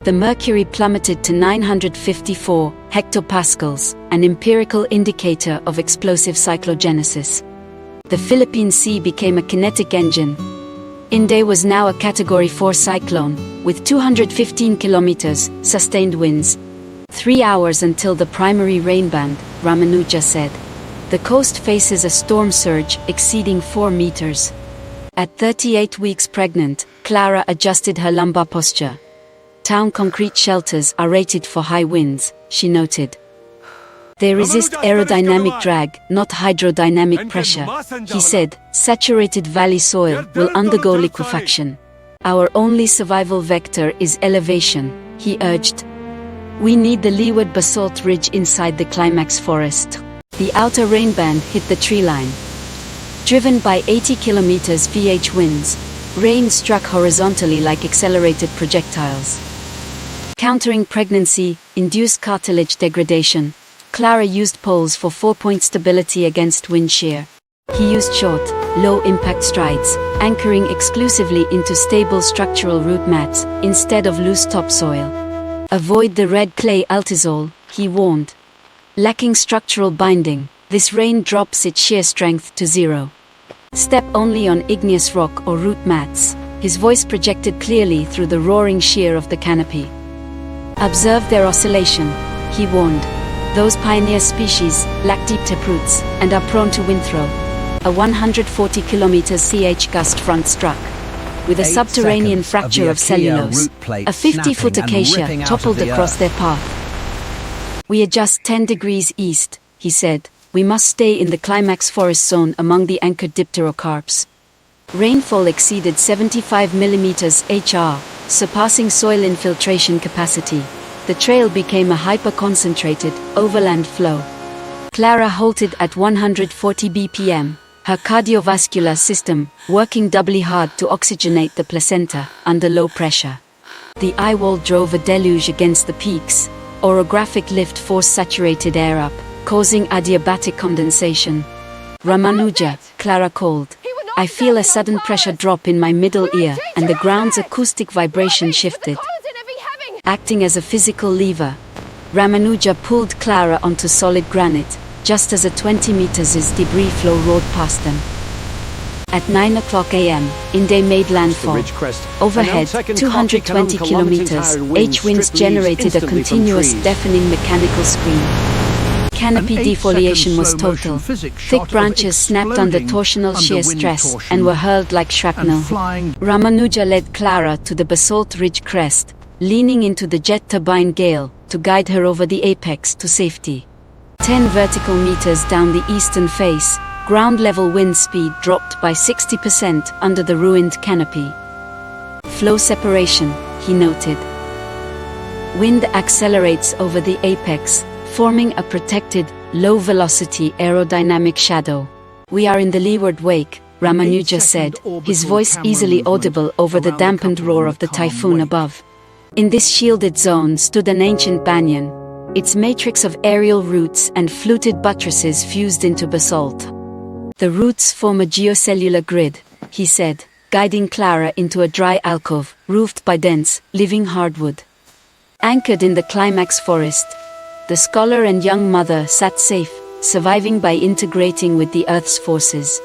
The mercury plummeted to 954 hectopascals, an empirical indicator of explosive cyclogenesis. The Philippine Sea became a kinetic engine. Inde was now a Category 4 cyclone, with 215 kilometers sustained winds. 3 hours until the primary rain band, Ramanuja said. The coast faces a storm surge exceeding 4 meters. At 38 weeks pregnant, Clara adjusted her lumbar posture. Town concrete shelters are rated for high winds, she noted. They resist aerodynamic drag, not hydrodynamic pressure, he said. Saturated valley soil will undergo liquefaction. Our only survival vector is elevation, he urged. We need the leeward basalt ridge inside the climax forest. The outer rain band hit the tree line. Driven by 80 kilometers mph winds, rain struck horizontally like accelerated projectiles. Countering pregnancy-induced cartilage degradation, Clara used poles for 4-point stability against wind shear. He used short, low-impact strides, anchoring exclusively into stable structural root mats, instead of loose topsoil. Avoid the red clay altisol, he warned. Lacking structural binding, this rain drops its shear strength to zero. Step only on igneous rock or root mats. His voice projected clearly through the roaring shear of the canopy. Observe their oscillation, he warned. Those pioneer species lack deep taproots and are prone to wind throw. A 140 km/h gust front struck. With a subterranean fracture of cellulose, a 50-foot acacia toppled across their path. We are just 10 degrees east, he said. We must stay in the climax forest zone among the anchored dipterocarps. Rainfall exceeded 75 mm HR, surpassing soil infiltration capacity. The trail became a hyper-concentrated, overland flow. Clara halted at 140 bpm, her cardiovascular system working doubly hard to oxygenate the placenta under low pressure. The eye wall drove a deluge against the peaks. Orographic lift forced saturated air up, causing adiabatic condensation. Ramanuja, Clara called. I feel a sudden pressure drop in my middle ear, and the ground's acoustic vibration shifted. Acting as a physical lever, Ramanuja pulled Clara onto solid granite, just as a 20 meters debris flow roared past them. At 9 o'clock a.m., Inde made landfall. Overhead, 220 kilometers H winds generated a continuous deafening mechanical scream. Canopy defoliation was total. Thick branches snapped under torsional shear stress and were hurled like shrapnel. Ramanuja led Clara to the basalt ridge crest, leaning into the jet turbine gale to guide her over the apex to safety. 10 vertical meters down the eastern face, ground-level wind speed dropped by 60% under the ruined canopy. Flow separation, he noted. Wind accelerates over the apex, forming a protected, low-velocity aerodynamic shadow. We are in the leeward wake, Ramanuja said, his voice easily audible over the dampened roar of the typhoon above. In this shielded zone stood an ancient banyan, its matrix of aerial roots and fluted buttresses fused into basalt. The roots form a geocellular grid, he said, guiding Clara into a dry alcove, roofed by dense, living hardwood. Anchored in the climax forest, the scholar and young mother sat safe, surviving by integrating with the Earth's forces.